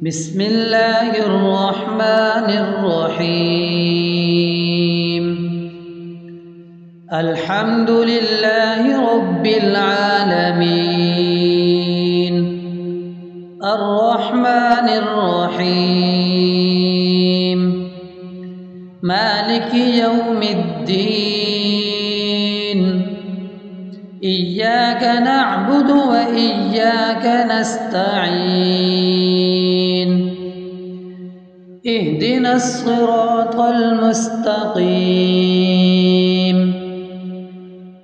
بسم الله الرحمن الرحيم. الحمد لله رب العالمين، الرحمن الرحيم، مالك يوم الدين. إياك نعبد وإياك نستعين. اهدنا الصراط المستقيم،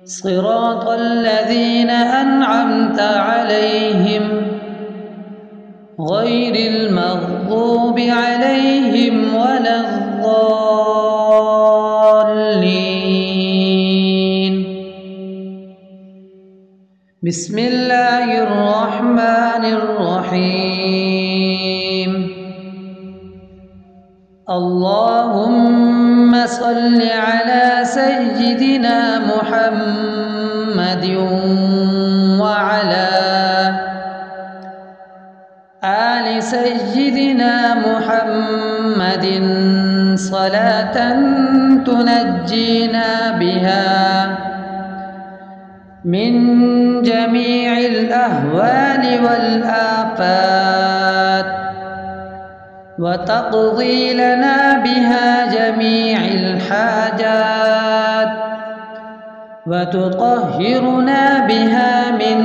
صراط الذين أنعمت عليهم غير المغضوب عليهم ولا الضالين. بسم الله الرحمن الرحيم. اللهم صل على سيدنا محمد وعلى آل سيدنا محمد صلاة تنجينا بها من جميع الأهوال والآفات، وتقضي لنا بها جميع الحاجات، وتطهرنا بها من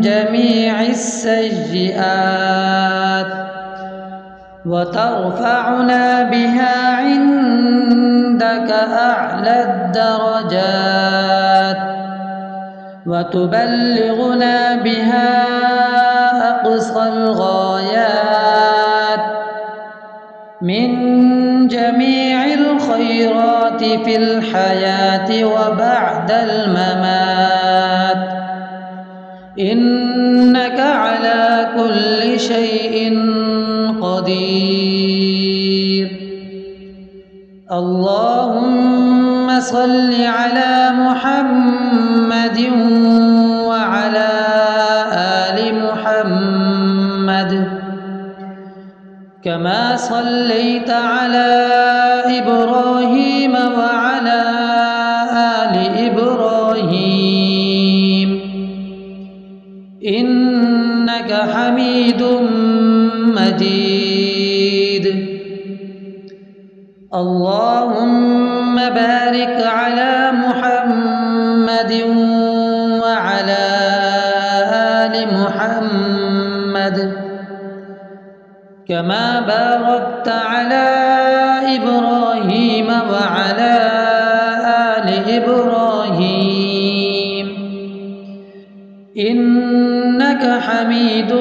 جميع السيئات، وترفعنا بها عندك أعلى الدرجات، وتبلغنا بها أقصى الغايات من جميع الخيرات في الحياة وبعد الممات، إنك على كل شيء قدير. اللهم صل على محمد وعلى آل محمد كما صليت على إبراهيم وعلى آل إبراهيم إنك حميد مجيد. اللهم بارك على محمد وعلى آل محمد كما باركت على إبراهيم وعلى آل إبراهيم إنك حميد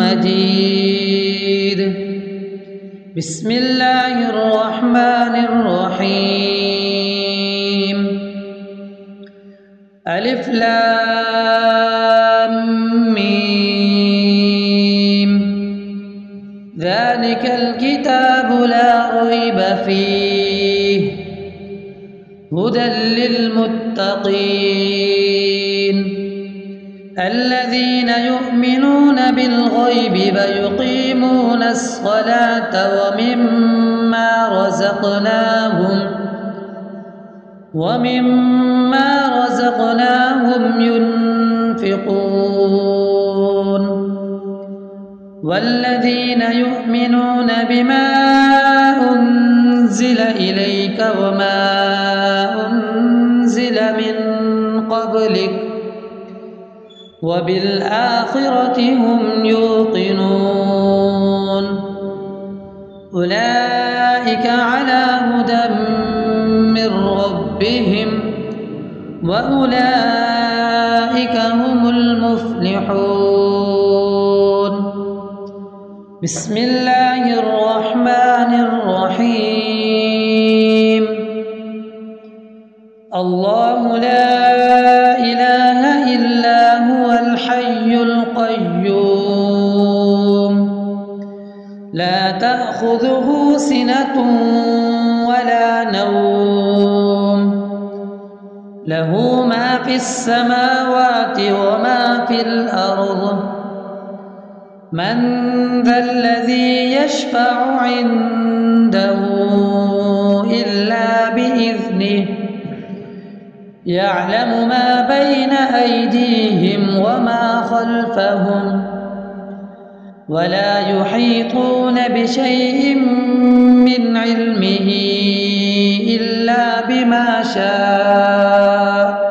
مجيد. بسم الله الرحمن الرحيم. ألف لام ميم. ذلك الكتاب لا ريب فيه هدى للمتقين الذين يؤمنون بالغيب ويقيمون الصلاة ومما رزقناهم ينفقون والذين يؤمنون بما أنزل إليك وما أنزل من قبلك وبالآخرة هم يوقنون أولئك على هدى من ربهم وأولئك هم المفلحون. بسم الله الرحمن الرحيم. الله لا إله إلا هو الحي القيوم لا تأخذه سنة ولا نوم له ما في السماوات وما في الأرض من ذا يشفع عنده إلا بإذنه يعلم ما بين أيديهم وما خلفهم ولا يحيطون بشيء من علمه إلا بما شاء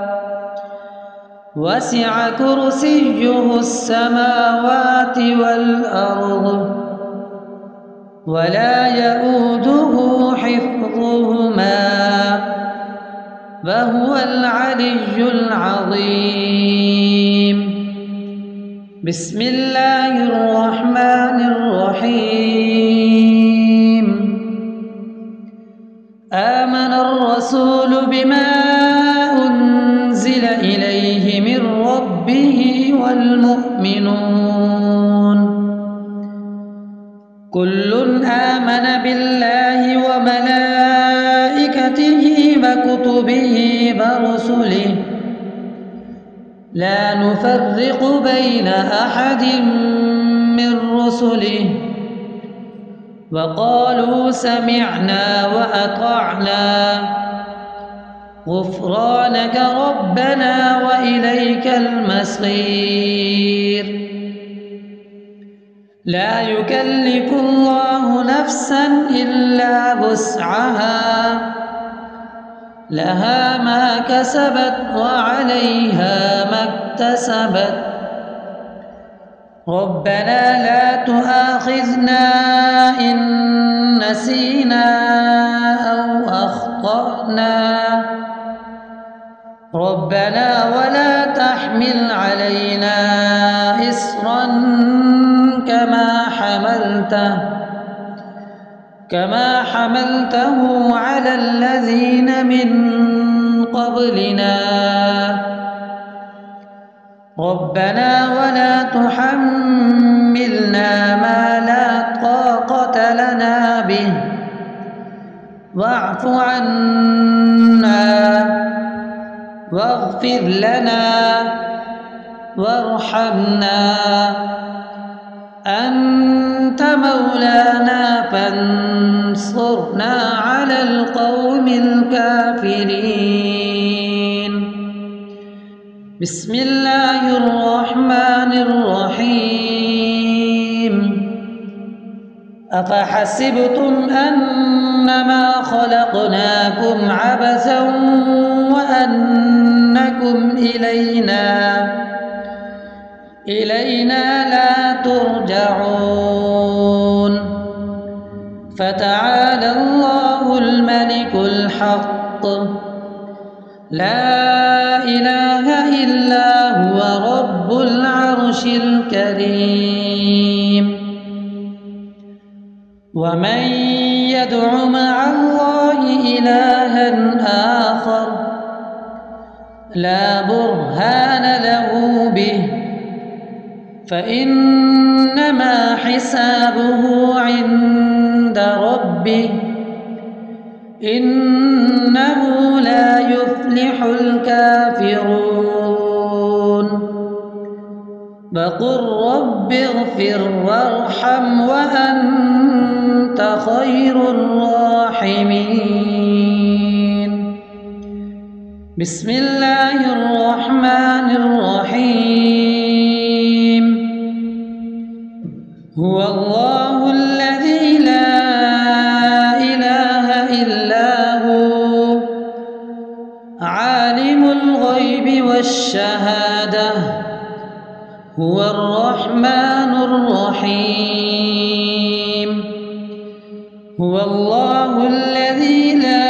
وسع كرسيه السماوات والأرض ولا يؤوده حفظهما وهو العلي العظيم. بسم الله الرحمن الرحيم. آمن الرسول بما أنزل إليه من ربه والمؤمنون كل آمن بالله وملائكته وكتبه ورسله لا نفرق بين أحد من رسله وقالوا سمعنا وأطعنا غفرانك ربنا وإليك المصير. لا يكلف الله نفسا إلا وسعها لها ما كسبت وعليها ما اكتسبت ربنا لا تؤاخذنا إن نسينا أو أخطأنا ربنا ولا تحمل علينا إصرا كما حملته على الذين من قبلنا ربنا ولا تحملنا ما لا طاقة لنا به واعف عنا واغفر لنا وارحمنا أنت مولانا فانصرنا على القوم الكافرين. بسم الله الرحمن الرحيم. أفحسبتم أنما خلقناكم عبثا وأنكم إلينا لا ترجعون فتعالى الله الملك الحق لا إله إلا هو رب العرش الكريم. ومن يدع مع الله إلها آخر لا برهان له به فإنما حسابه عند ربه إنه لا يفلح الكافرون. وقل رب اغفر وارحم وأنت خير الراحمين. بسم الله الرحمن الرحيم. هو الله الذي لا إله إلا هو عالم الغيب والشهادة هو الرحمن الرحيم. هو الله الذي لا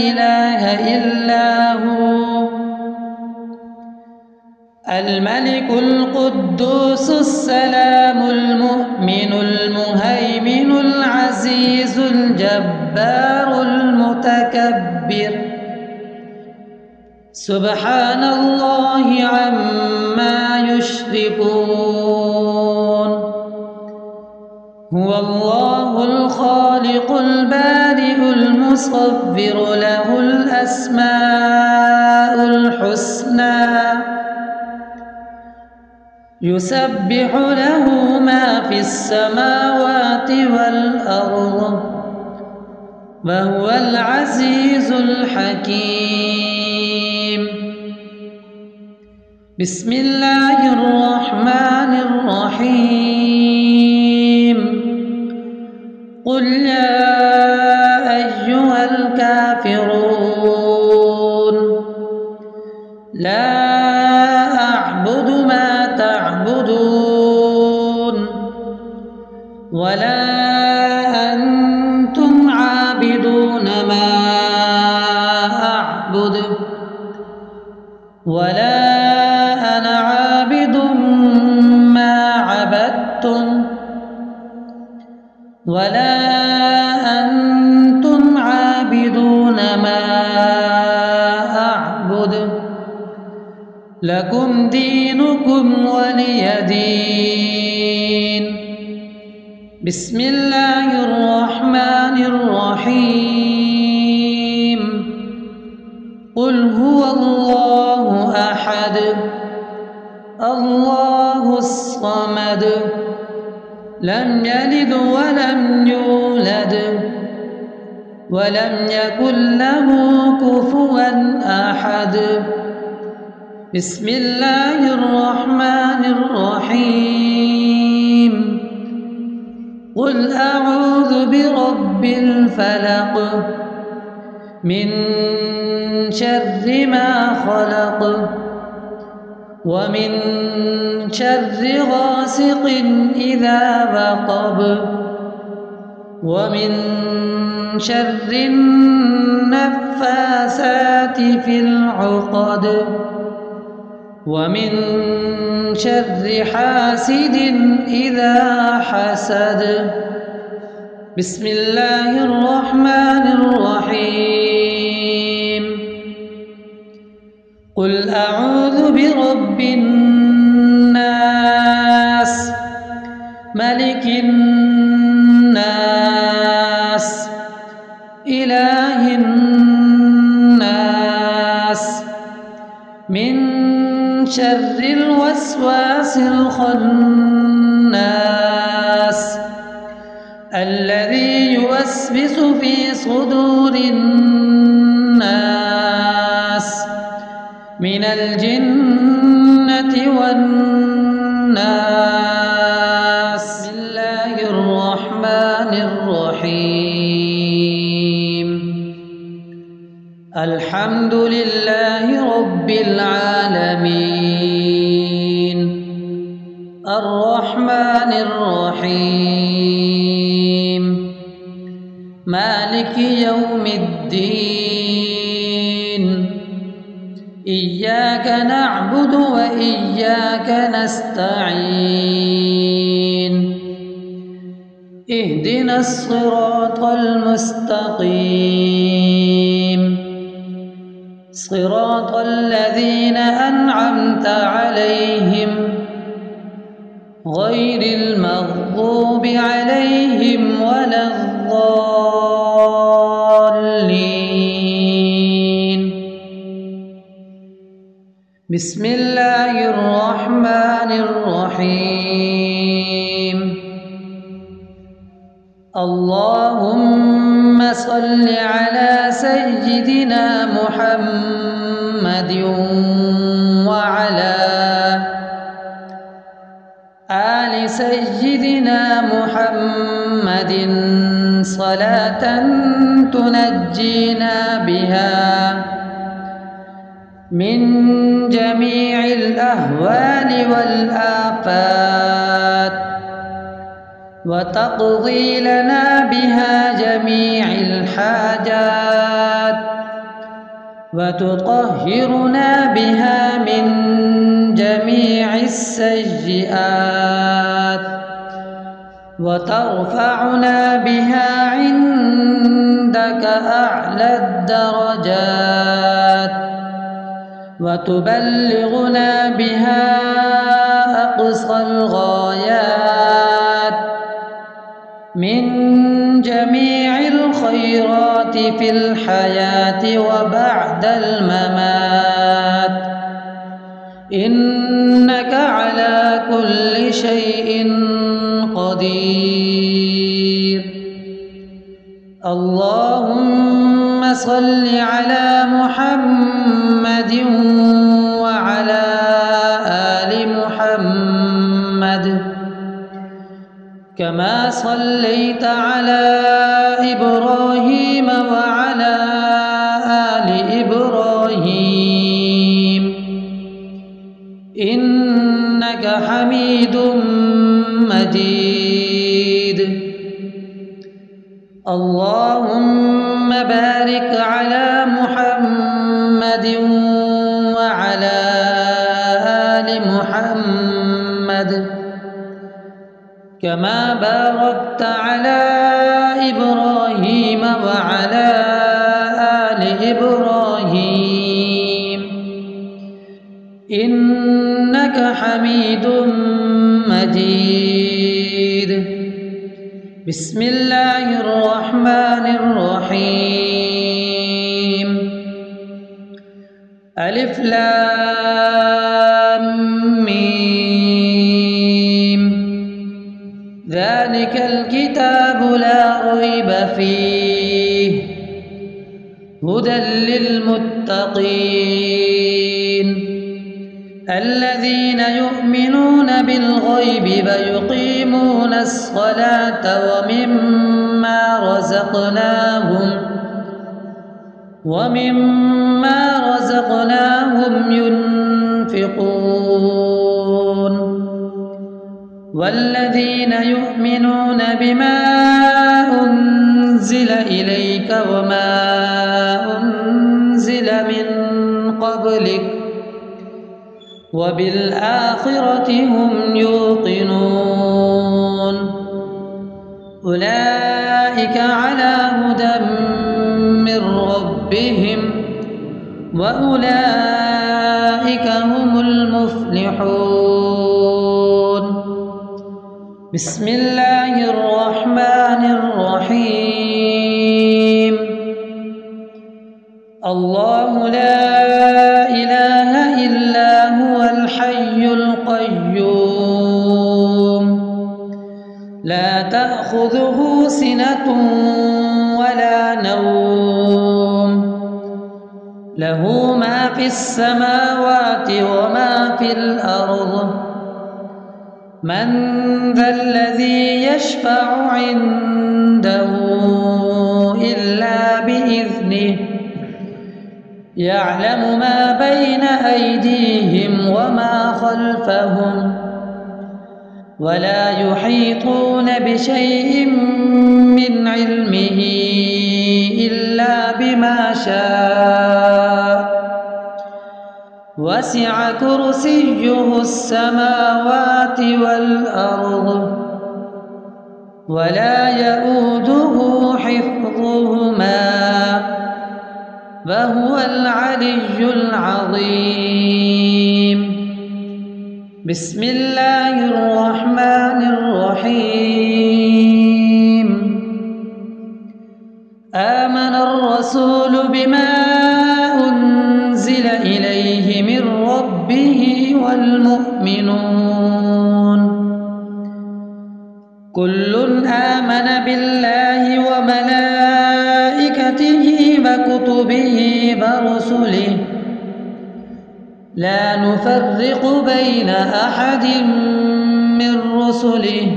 إله إلا هو الملك القدوس السلام المؤمن المهيمن العزيز الجبار المتكبر سبحان الله عما يشركون. هو الله الخالق البارئ المصور له الأسماء الحسنى يسبح له ما في السماوات والأرض وهو العزيز الحكيم. بسم الله الرحمن الرحيم. قل يا أيها الكافرون لا أعبد ما تعبدون ولا أنتم عابدون ما أعبد ولا أنا عابد ما عبدتم ولا أنتم عابدون ما أعبد لكم دينكم ولي دين. بسم الله الرحمن الرحيم. قل هو الله أحد الله الصمد لم يلد ولم يولد ولم يكن له كفوا أحد. بسم الله الرحمن الرحيم. قل أعوذ برب الفلق من شر ما خلق ومن شر غاسق إذا وقب ومن شر النفاثات في العقد ومن شر حاسد إذا حسد. بسم الله الرحمن الرحيم. قل أعوذ برب الناس ملك الناس إله الناس من شر الوسواس الخناس الذي يوسوس في صدور الناس من الجنة والناس. بسم الله الرحمن الرحيم. الحمد لله رب العالمين الرحمن الرحيم مالك يوم الدين. إياك نعبد وإياك نستعين. اهدنا الصراط المستقيم صراط الذين أنعمت عليهم غير المغضوب عليهم ولا الضالين. بسم الله الرحمن الرحيم. اللهم صل على سيدنا محمد وعلى آل سيدنا محمد صلاة تنجينا بها من جميع الأهوال والآفات وتقضي لنا بها جميع الحاجات وتطهرنا بها من جميع السيئات وترفعنا بها عندك أعلى الدرجات وتبلغنا بها أقصى الغايات من جميع الخيرات في الحياة وبعد الممات إنك على كل شيء قدير. اللهم صل على محمد وعلى آل محمد كما صليت على إبراهيم وعلى آل إبراهيم إنك حميد مجيد. اللهم بارك على محمد وعلى آل محمد كما باركت على إبراهيم وعلى آل إبراهيم إنك حميد مجيد. بسم الله الرحمن الرحيم. ألف لام ميم. ذلك الكتاب لا ريب فيه هدى للمتقين الذين يؤمنون بالغيب ويقيمون الصلاة ومما رزقناهم ينفقون والذين يؤمنون بما أنزل إليك وما أنزل من قبلك وبالآخرة هم يوقنون أولئك على هدى من ربهم وأولئك هم المفلحون. بسم الله الرحمن الرحيم. الله لا إله إلا هو الحي القيوم لا تأخذه سنة ولا نوم له ما في السماوات وما في الأرض من ذا الذي يشفع عنده إلا بإذنه يعلم ما بين أيديهم وما خلفهم ولا يحيطون بشيء من علمه إلا بما شاء وسع كرسيه السماوات والأرض ولا يؤوده حفظهما وهو العلي العظيم. بسم الله الرحمن الرحيم. آمن الرسول بما أنزل إليه من ربه والمؤمنون كل آمن بالله وملائكته وكتبه ورسله لا نفرق بين أحد من رسله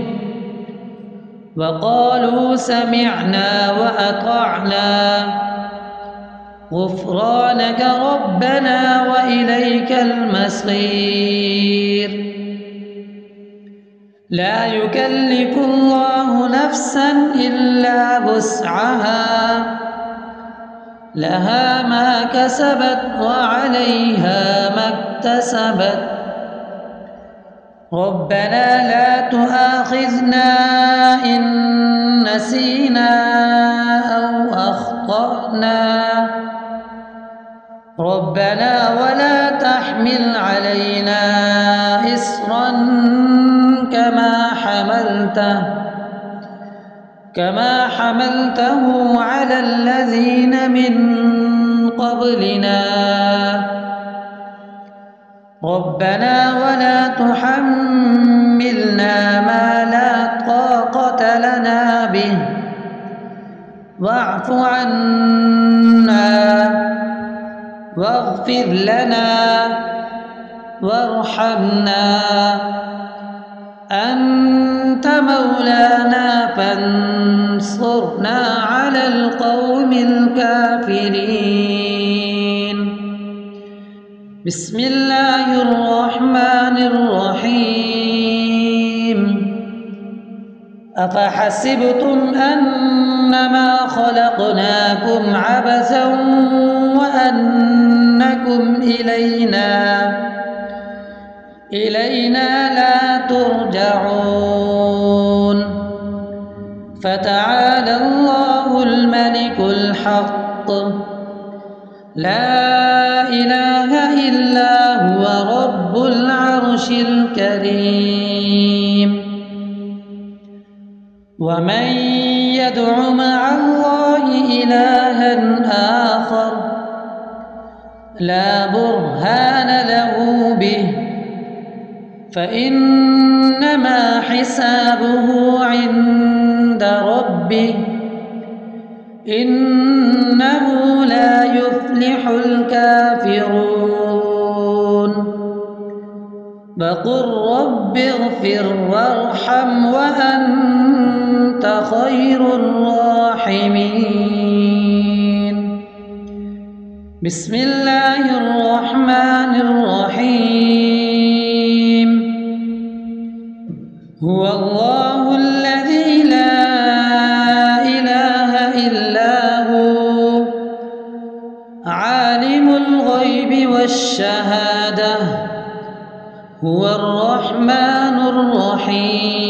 وقالوا سمعنا وأطعنا غفرانك ربنا وإليك المصير. لا يكلف الله نفسا إلا وسعها لها ما كسبت وعليها ما اكتسبت ربنا لا تؤاخذنا إن نسينا أو أخطأنا ربنا ولا تحمل علينا إصرا كما حملته على الذين من قبلنا ربنا ولا تحملنا ما لا طاقة لنا به واعف عنا واغفر لنا وارحمنا أنت مولانا فانصرنا على القوم الكافرين. بسم الله الرحمن الرحيم. أفحسبتم أنما خلقناكم عبثا وأنكم إلينا لا ترجعون فتعالى الله الملك الحق لا إله إلا هو رب العرش الكريم. ومن يدع مع الله إلها آخر لا برهان له به فإنما حسابه عند ربه إنه لا يفلح الكافرون. وقل رب اغفر وارحم وأنت خير الراحمين. بسم الله الرحمن الرحيم. هو الله الذي لا إله إلا هو عالم الغيب والشهادة هو الرحمن الرحيم.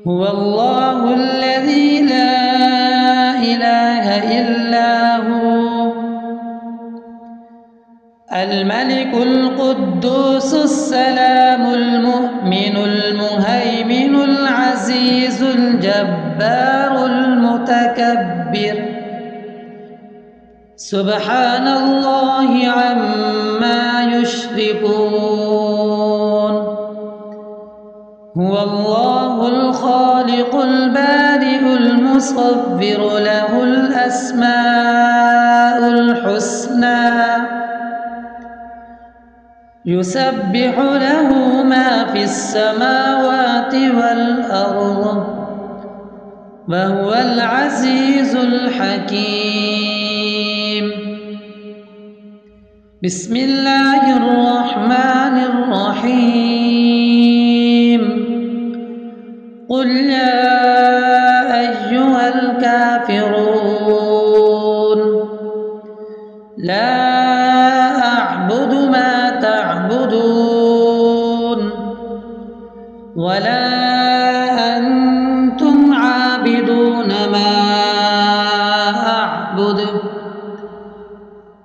هو الله الذي لا إله إلا هو الملك القدوس السلام المؤمن المهيمن العزيز الجبار المتكبر سبحان الله عما يشركون. هو الله الخالق البارئ المصور له الأسماء الحسنى يسبح له ما في السماوات والأرض وهو العزيز الحكيم. بسم الله الرحمن الرحيم. قل يا أيها الكافرون لا أعبد ما تعبدون ولا أنتم عابدون ما أعبد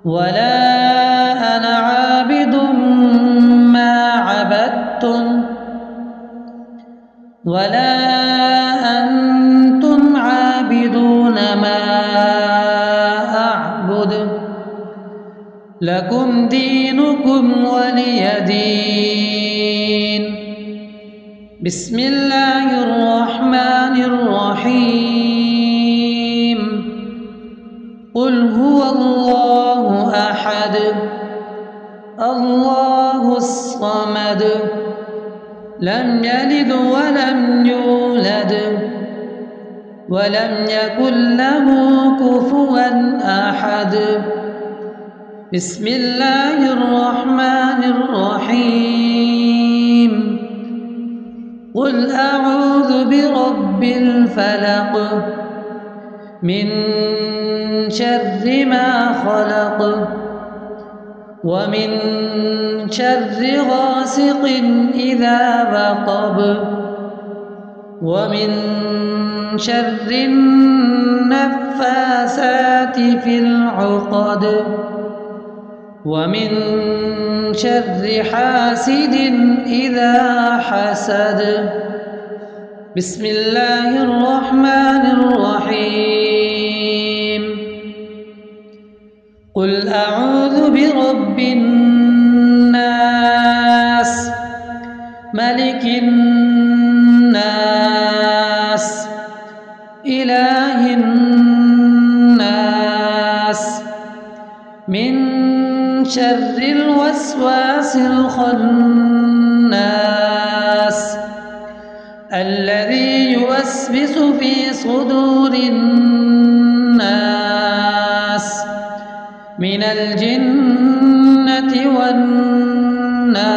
ولا أنا عابد ما عبدتم ولا أنتم عابدون ما أعبد لكم دينكم ولي دين. بسم الله الرحمن الرحيم. قل هو الله أحد الله الصمد لم يلد ولم يولد ولم يكن له كفوا أحد. بسم الله الرحمن الرحيم. قل أعوذ برب الفلق من شر ما خلق ومن شر غاسق إذا وقب ومن شر النفاثات في العقد ومن شر حاسد إذا حسد. بسم الله الرحمن الرحيم. قل أعوذ برب الناس ملك الناس إله الناس من شر الوسواس الخناس الذي يوسوس في صدور الناس من الجنة والناس.